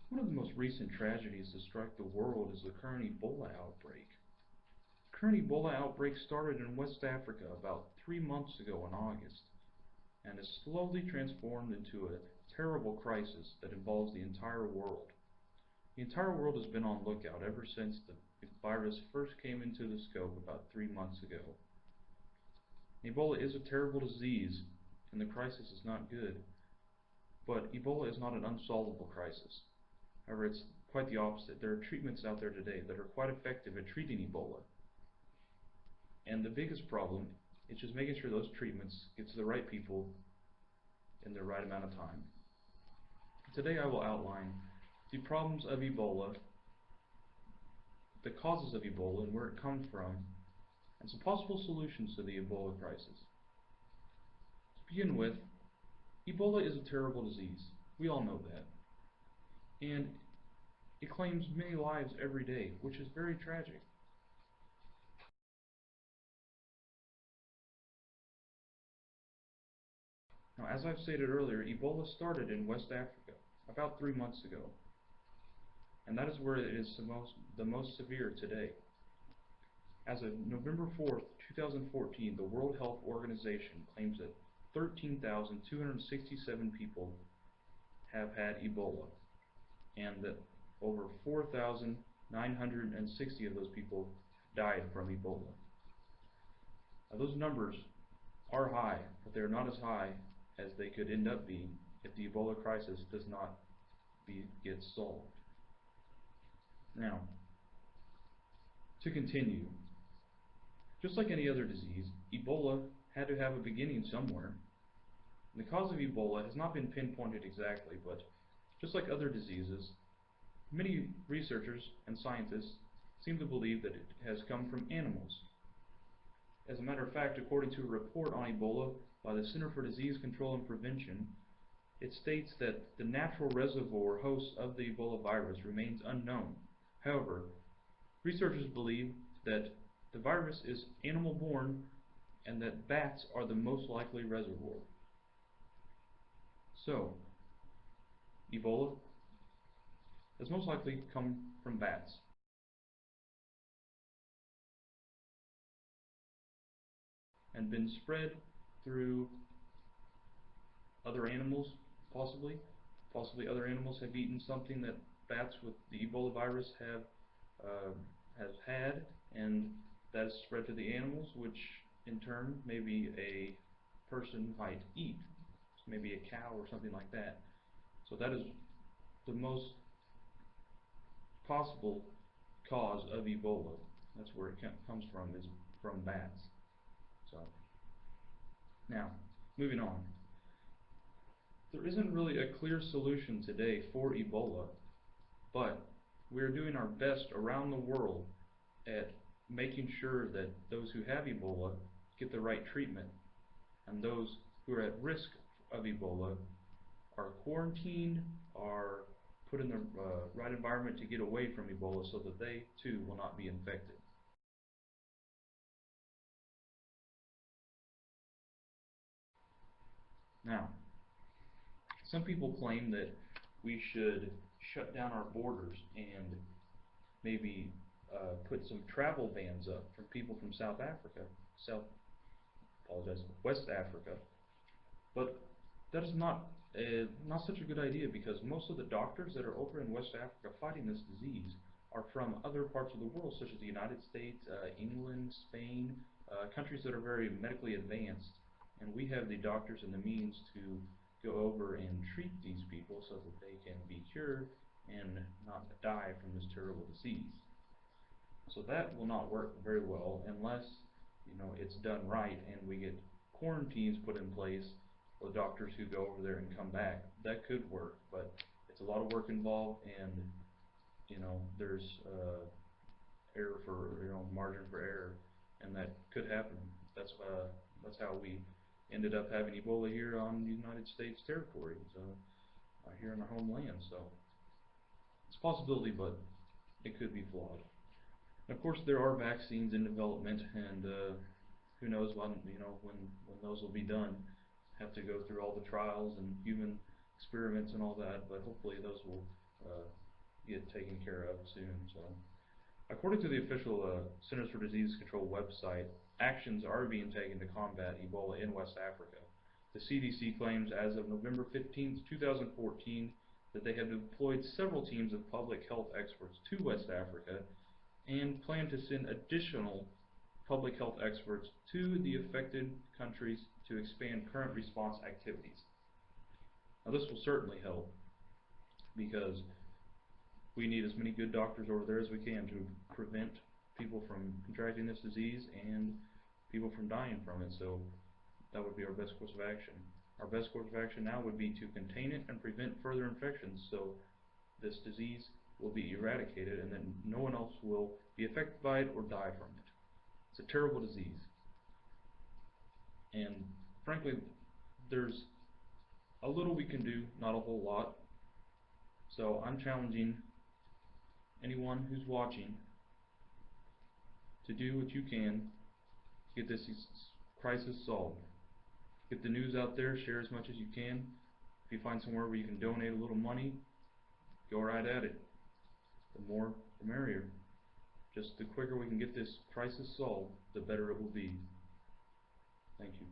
One of the most recent tragedies to strike the world is the current Ebola outbreak. The current Ebola outbreak started in West Africa about 3 months ago in August and has slowly transformed into a terrible crisis that involves the entire world. The entire world has been on lookout ever since the virus first came into the scope about 3 months ago. Ebola is a terrible disease and the crisis is not good, but Ebola is not an unsolvable crisis. However, it's quite the opposite. There are treatments out there today that are quite effective at treating Ebola. And the biggest problem is just making sure those treatments get to the right people in the right amount of time. Today I will outline the problems of Ebola, the causes of Ebola and where it comes from, and some possible solutions to the Ebola crisis. To begin with, Ebola is a terrible disease. We all know that. And it claims many lives every day, which is very tragic. Now, as I've stated earlier, Ebola started in West Africa about 3 months ago, and that is where it is the most severe today. As of November 4th, 2014, the World Health Organization claims that 13,267 people have had Ebola, and that over 4,960 of those people died from Ebola. Now, those numbers are high, but they are not as high as they could end up being if the Ebola crisis does not get solved. Now, to continue, just like any other disease, Ebola had to have a beginning somewhere. And the cause of Ebola has not been pinpointed exactly, but just like other diseases, many researchers and scientists seem to believe that it has come from animals. As a matter of fact, according to a report on Ebola by the Center for Disease Control and Prevention, it states that the natural reservoir host of the Ebola virus remains unknown. However, researchers believe that the virus is animal-borne and that bats are the most likely reservoir. So, Ebola has most likely come from bats. And been spread through other animals, possibly. Possibly other animals have eaten something that bats with the Ebola virus have had, and that is spread to the animals, which in turn maybe a person might eat, maybe a cow or something like that. So that is the most possible cause of Ebola. That's where it comes from, is from bats. So, now, moving on. There isn't really a clear solution today for Ebola, but we're doing our best around the world at making sure that those who have Ebola get the right treatment, and those who are at risk of Ebola are quarantined, are put in the right environment to get away from Ebola so that they too will not be infected. Now, some people claim that we should shut down our borders and maybe put some travel bans up for people from West Africa. But that is not such a good idea, because most of the doctors that are over in West Africa fighting this disease are from other parts of the world, such as the United States, England, Spain, countries that are very medically advanced. And we have the doctors and the means to go over and treat these people so that they can be cured and not die from this terrible disease. So that will not work very well unless it's done right and we get quarantines put in place for doctors who go over there and come back. That could work, but it's a lot of work involved, and there's error for margin for error, and that could happen. That's how we ended up having Ebola here on the United States territory, here in our homeland. So it's a possibility, but it could be flawed. Of course, there are vaccines in development, and who knows when those will be done. Have to go through all the trials and human experiments and all that, but hopefully those will uh, get taken care of soon. So, according to the official Centers for Disease Control website, actions are being taken to combat Ebola in West Africa. The CDC claims as of November 15, 2014, that they have deployed several teams of public health experts to West Africa and plan to send additional public health experts to the affected countries to expand current response activities. Now, this will certainly help because we need as many good doctors over there as we can to prevent people from contracting this disease and people from dying from it. So that would be our best course of action. Our best course of action now would be to contain it and prevent further infections so this disease will be eradicated and then no one else will be affected by it or die from it. It's a terrible disease. And frankly, there's a little we can do, not a whole lot. So I'm challenging anyone who's watching to do what you can to get this crisis solved. Get the news out there, share as much as you can. If you find somewhere where you can donate a little money, go right at it. The more, the merrier. Just the quicker we can get this crisis solved, the better it will be. Thank you.